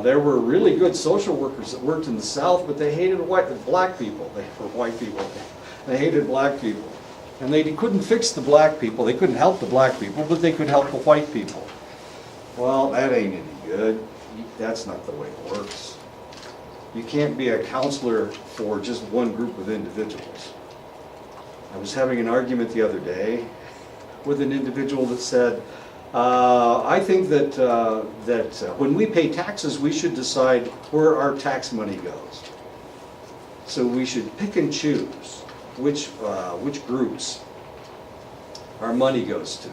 There were really good social workers that worked in the South, but they hated black people. They were white people. They hated black people. And they couldn't fix the black people. They couldn't help the black people, but they could help the white people. Well, that ain't any good. That's not the way it works. You can't be a counselor for just one group of individuals. I was having an argument the other day with an individual that said, I think that when we pay taxes, we should decide where our tax money goes. So we should pick and choose which groups our money goes to.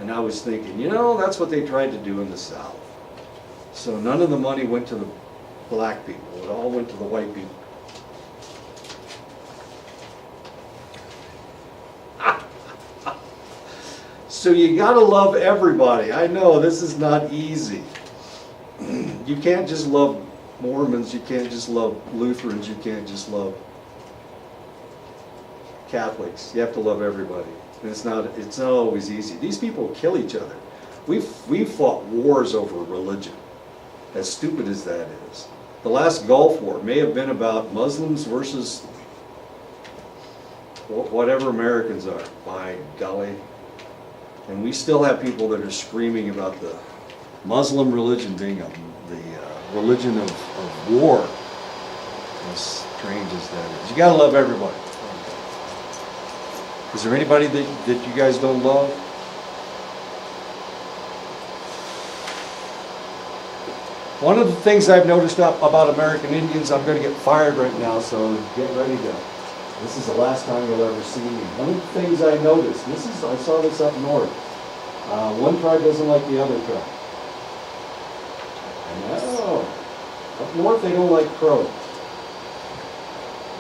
And I was thinking, that's what they tried to do in the South. So none of the money went to the black people. It all went to the white people. So you gotta love everybody. I know this is not easy. You can't just love Mormons, you can't just love Lutherans, you can't just love Catholics. You have to love everybody. And it's not always easy. These people kill each other. We've fought wars over religion, as stupid as that is. The last Gulf War may have been about Muslims versus whatever Americans are, by golly. And we still have people that are screaming about the Muslim religion being the religion of war. As strange as that is. You gotta love everybody. Is there anybody that you guys don't love? One of the things I've noticed about American Indians, I'm going to get fired right now, so get ready to. This is the last time you'll ever see me. One of the things I noticed, I saw this up north. One tribe doesn't like the other tribe. I know. Up north they don't like crows.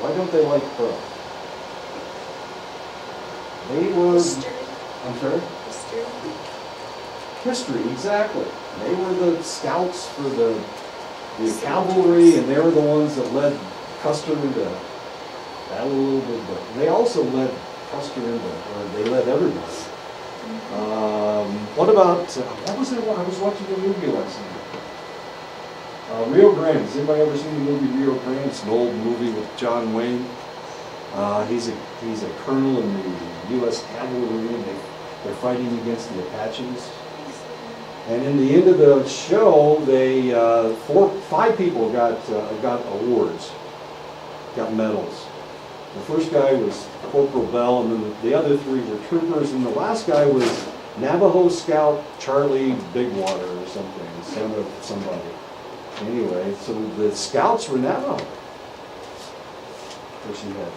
Why don't they like crows? They were. History. I'm sorry? History, exactly. They were the scouts for the cavalry, and they were the ones that led Custer into battle a little bit, but they also led Custer into, or they led everybody. What about, what was it? I was watching a movie last night. Rio Grande. Has anybody ever seen the movie Rio Grande? It's an old movie with John Wayne. He's a colonel in the U.S. cavalry, and they're fighting against the Apaches. And in the end of the show, they 5 people got awards, got medals. The first guy was Corporal Bell, and then the other 3 were troopers, and the last guy was Navajo Scout Charlie Bigwater or something, son of somebody. Anyway, so the scouts were Navajo. Of course, he had.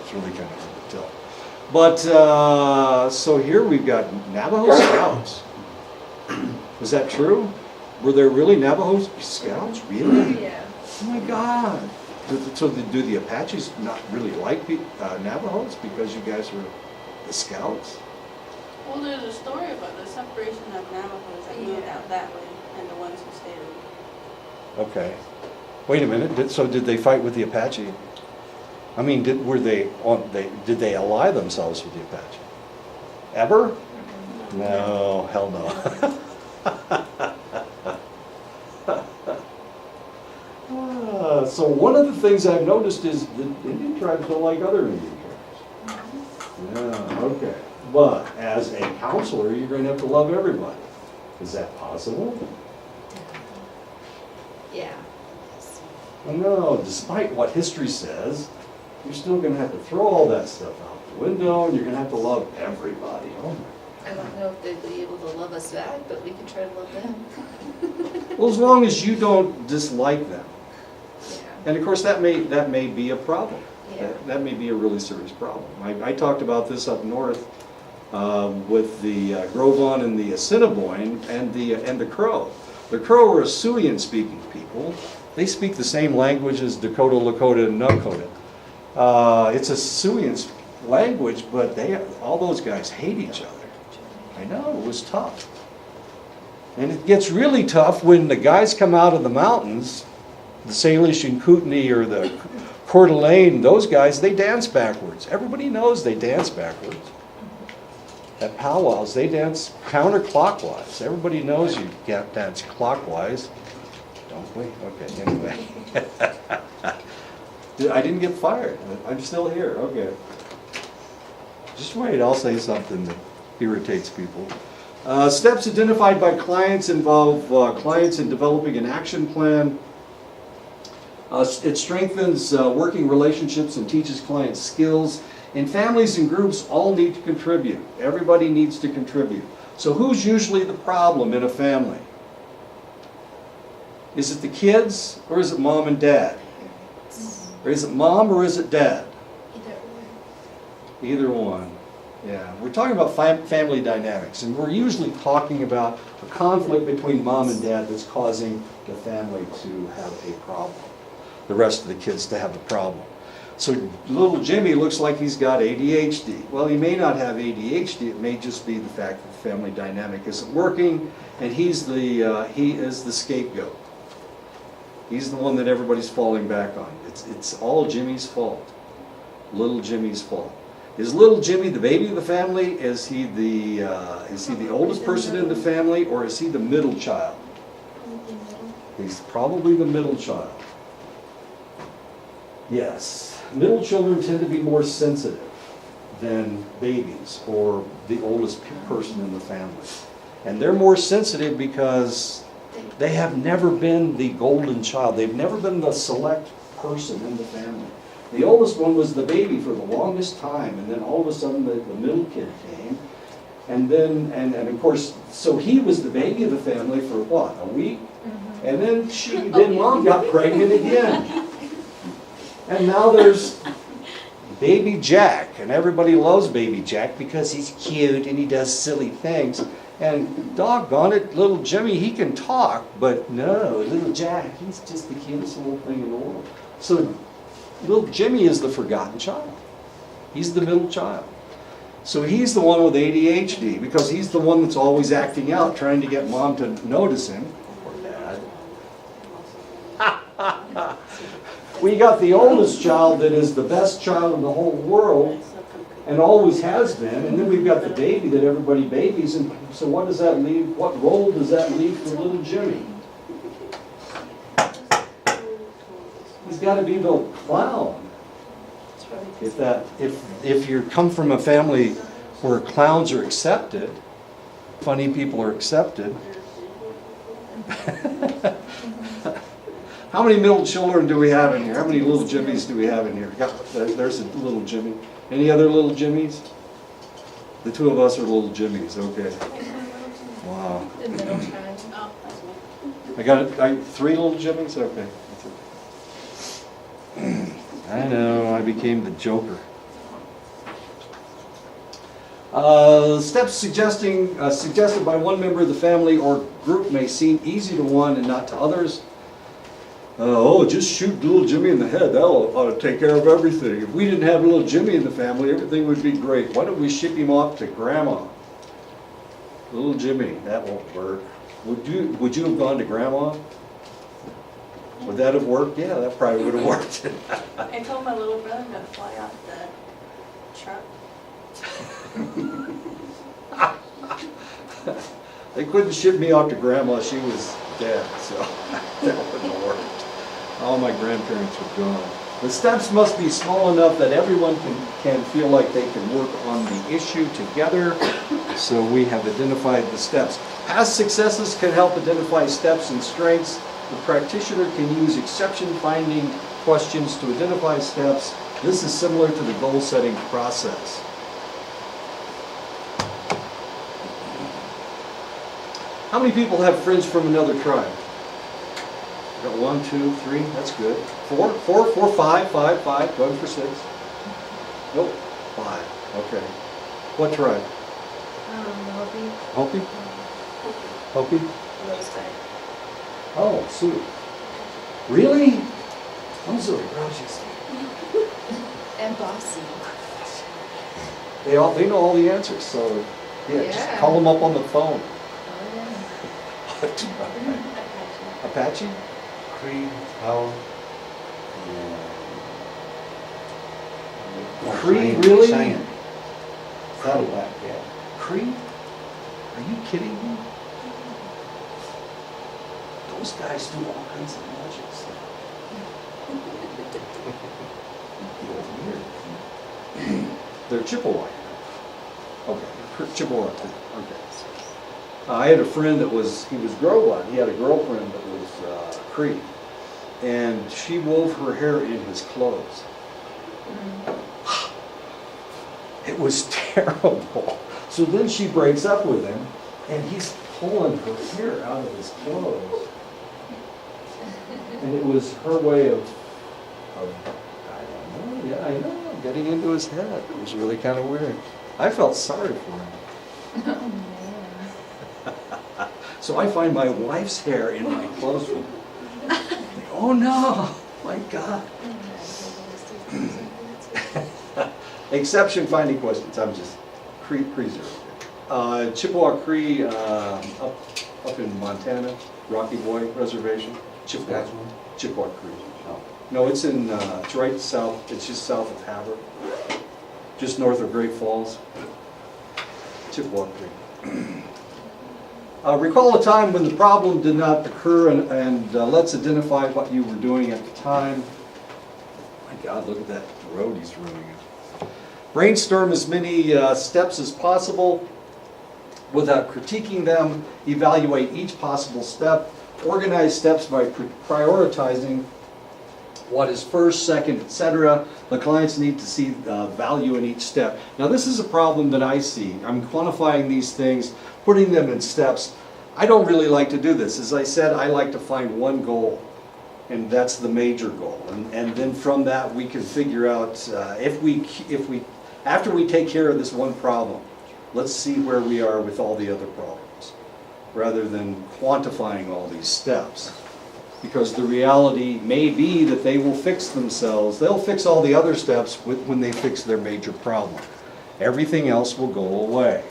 It's really kind of hard to tell. But so here we've got Navajo Scouts. Was that true? Were there really Navajo Scouts? Really? Yeah. Oh my God. So do the Apaches not really like Navajos because you guys were the Scouts? Well, there's a story about the separation of Navajos that moved out that way and the ones who stayed over. Okay. Wait a minute. So did they fight with the Apache? I mean, did they ally themselves with the Apache? Ever? No, hell no. So one of the things I've noticed is that Indian tribes don't like other Indian tribes. Yeah, okay. But as a counselor, you're going to have to love everybody. Is that possible? Yeah. No, despite what history says, you're still going to have to throw all that stuff out the window, and you're going to have to love everybody. Oh my. I don't know if they'd be able to love us back, but we can try to love them. Well, as long as you don't dislike them. Yeah. And of course, that may be a problem. Yeah. That may be a really serious problem. I talked about this up north with the Grovon and the Assiniboine and the Crow. The Crow are a Siouan-speaking people. They speak the same language as Dakota, Lakota, and Nakota. It's a Siouan language, but all those guys hate each other. I know, it was tough. And it gets really tough when the guys come out of the mountains, the Salish and Kootenai or the Coeur d'Alene, those guys, they dance backwards. Everybody knows they dance backwards. At powwows, they dance counterclockwise. Everybody knows you can't dance clockwise. Don't we? Okay, anyway. I didn't get fired. I'm still here. Okay. Just wait, I'll say something that irritates people. Steps identified by clients involve clients in developing an action plan. It strengthens working relationships and teaches clients skills. And families and groups all need to contribute. Everybody needs to contribute. So who's usually the problem in a family? Is it the kids or is it mom and dad? Or is it mom or is it dad? Either one. Yeah, we're talking about family dynamics, and we're usually talking about a conflict between mom and dad that's causing the family to have a problem, the rest of the kids to have a problem. So little Jimmy looks like he's got ADHD. Well, he may not have ADHD. It may just be the fact that the family dynamic isn't working, and he is the scapegoat. He's the one that everybody's falling back on. It's all Jimmy's fault. Little Jimmy's fault. Is little Jimmy the baby of the family? Is he the oldest person in the family, or is he the middle child? He's probably the middle child. Yes. Middle children tend to be more sensitive than babies or the oldest person in the family. And they're more sensitive because they have never been the golden child. They've never been the select person in the family. The oldest one was the baby for the longest time, and then all of a sudden the middle kid came. And then, and of course, so he was the baby of the family for what, a week? And then mom got pregnant again. And now there's baby Jack, and everybody loves baby Jack because he's cute and he does silly things. And doggone it, little Jimmy, he can talk, but no, little Jack, he's just the cutest little thing in the world. So little Jimmy is the forgotten child. He's the middle child. So he's the one with ADHD because he's the one that's always acting out, trying to get mom to notice him, or dad. We got the oldest child that is the best child in the whole world and always has been, and then we've got the baby that everybody babies, and so what does that leave? What role does that leave for little Jimmy? got to be the clown. It's probably 'cause If that, if you come from a family where clowns are accepted, funny people are accepted. How many middle children do we have in here? How many little Jimmies do we have in here? There's a little Jimmy. Any other little Jimmies? The two of us are little Jimmies, okay. Wow. the middle child. Oh, that's me. I got three little Jimmies? Okay. That's okay. I know, I became the joker. Steps suggested by one member of the family or group may seem easy to one and not to others. Just shoot little Jimmy in the head. That'll ought to take care of everything. If we didn't have little Jimmy in the family, everything would be great. Why don't we ship him off to Grandma? Little Jimmy, that won't work. Would you have gone to Grandma? Would that have worked? Yeah, that probably would have worked. I told my little brother to fly off the truck. They couldn't ship me off to Grandma. She was dead, so that wouldn't have worked. All my grandparents were gone. The steps must be small enough that everyone can feel like they can work on the issue together. So we have identified the steps. Past successes can help identify steps and strengths. The practitioner can use exception-finding questions to identify steps. This is similar to the goal-setting process. How many people have friends from another tribe? Got 1, 2, 3, that's good. 4, 5, going for 6. Nope, 5, okay. What tribe? Hopi. Hopi? Hopi? Rose type. Oh, Sioux. Really? I'm so gracious. And bossy. They know all the answers, so yeah, just Yeah. call them up on the phone. Oh, yeah. Apache? Cree, Howell, Cree, really? Cheyenne. Saddleback, yeah. Cree? Are you kidding me? Those guys do all kinds of magic stuff. Weird. They're Chippewa. Okay, Chippewa too. Okay. I had a friend that was Groveland. He had a girlfriend that was Cree, and she wove her hair in his clothes. It was terrible. So then she breaks up with him, and he's pulling her hair out of his clothes. And it was her way of I don't know, yeah, I know, getting into his head. It was really kind of weird. I felt sorry for him. Oh, man. So I find my wife's hair in my clothes. Oh no, my God. Exception finding questions. I'm just Crees are okay. Chippewa Cree up in Montana, Rocky Boy Reservation. Chippewa Cree. No, it's in it's right south. It's just south of Havre, just north of Great Falls. Chippewa Cree. Recall a time when the problem did not occur, and let's identify what you were doing at the time. My God, look at that road he's running. Brainstorm as many steps as possible without critiquing them. Evaluate each possible step. Organize steps by prioritizing what is first, second, etc. The clients need to see value in each step. Now this is a problem that I see. I'm quantifying these things, putting them in steps. I don't really like to do this. As I said, I like to find one goal, and that's the major goal. And then from that we can figure out after we take care of this one problem, let's see where we are with all the other problems, rather than quantifying all these steps. Because the reality may be that they will fix themselves. They'll fix all the other steps when they fix their major problem. Everything else will go away.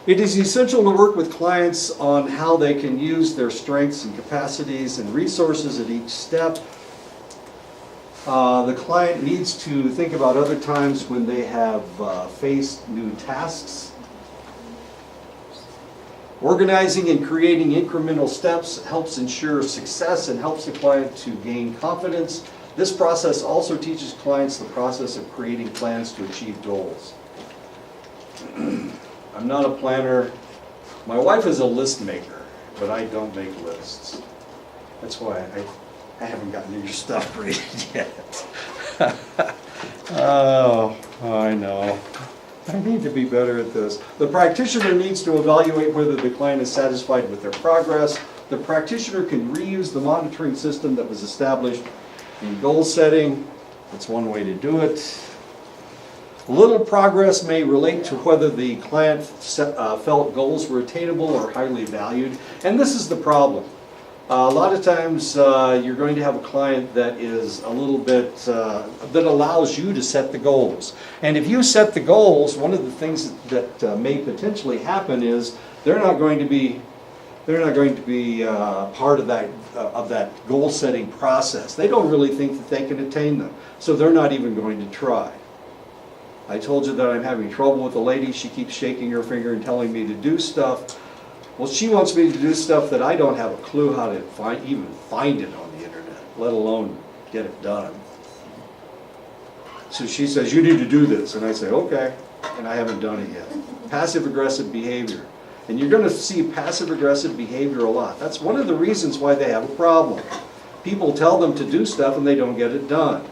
It is essential to work with clients on how they can use their strengths and capacities and resources at each step. The client needs to think about other times when they have faced new tasks. Organizing and creating incremental steps helps ensure success and helps the client to gain confidence. This process also teaches clients the process of creating plans to achieve goals. I'm not a planner. My wife is a list maker, but I don't make lists. That's why I haven't gotten your stuff read yet. Oh, I know. I need to be better at this. The practitioner needs to evaluate whether the client is satisfied with their progress. The practitioner can reuse the monitoring system that was established in goal setting. That's one way to do it. Little progress may relate to whether the client felt goals were attainable or highly valued. And this is the problem. A lot of times you're going to have a client that is a little bit, that allows you to set the goals. And if you set the goals, one of the things that may potentially happen is they're not going to be part of that goal setting process. They don't really think that they can attain them. So they're not even going to try. I told you that I'm having trouble with a lady. She keeps shaking her finger and telling me to do stuff. Well, she wants me to do stuff that I don't have a clue how to even find it on the internet, let alone get it done. So she says, you need to do this. And I say, okay. And I haven't done it yet. Passive-aggressive behavior. And you're going to see passive-aggressive behavior a lot. That's one of the reasons why they have a problem. People tell them to do stuff and they don't get it done.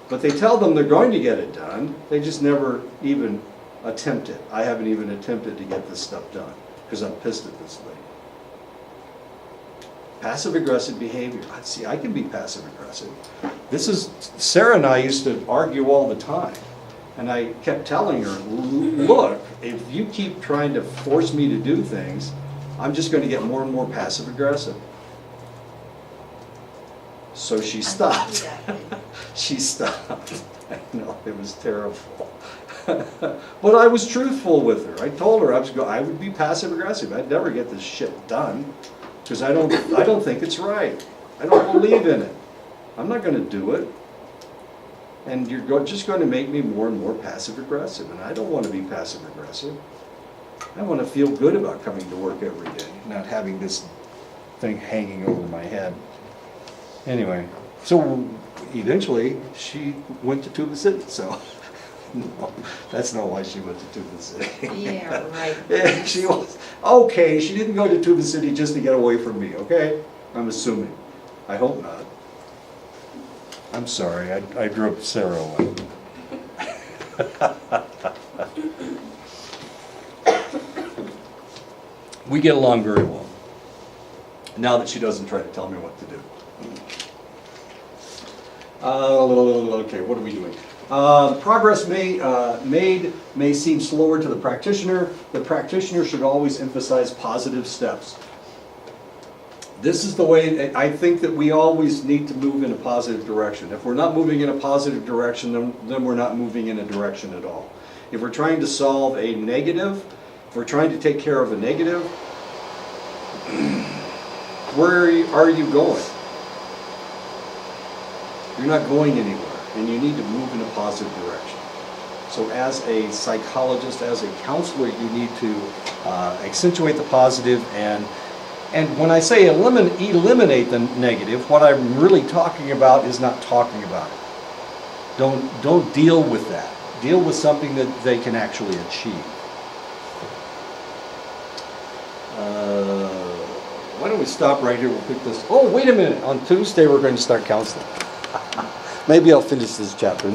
But they tell them they're going to get it done, they just never even attempt it. I haven't even attempted to get this stuff done because I'm pissed at this lady. Passive-aggressive behavior. See, I can be passive-aggressive. Sarah and I used to argue all the time. And I kept telling her, look, if you keep trying to force me to do things, I'm just going to get more and more passive-aggressive. So she stopped. She stopped. I know, it was terrible. But I was truthful with her. I told her I would be passive-aggressive. I'd never get this shit done because I don't think it's right. I don't believe in it. I'm not going to do it. And you're just going to make me more and more passive-aggressive. And I don't want to be passive-aggressive. I want to feel good about coming to work every day, not having this thing hanging over my head. Anyway, so eventually she went to Tuba City, so no, that's not why she went to Tuba City. Yeah, right. Yeah, she was, okay, she didn't go to Tuba City just to get away from me, okay? I'm assuming. I hope not. I'm sorry, I drove Sarah away. We get along very well, now that she doesn't try to tell me what to do. Okay, what are we doing? Progress made may seem slower to the practitioner. The practitioner should always emphasize positive steps. This is the way I think that we always need to move in a positive direction. If we're not moving in a positive direction, then we're not moving in a direction at all. If we're trying to solve a negative, if we're trying to take care of a negative, where are you going? You're not going anywhere, and you need to move in a positive direction. So as a psychologist, as a counselor, you need to accentuate the positive, and when I say eliminate the negative, what I'm really talking about is not talking about it. Don't deal with that. Deal with something that they can actually achieve. Why don't we stop right here? We'll pick this. Oh, wait a minute. On Tuesday, we're going to start counseling. Maybe I'll finish this chapter.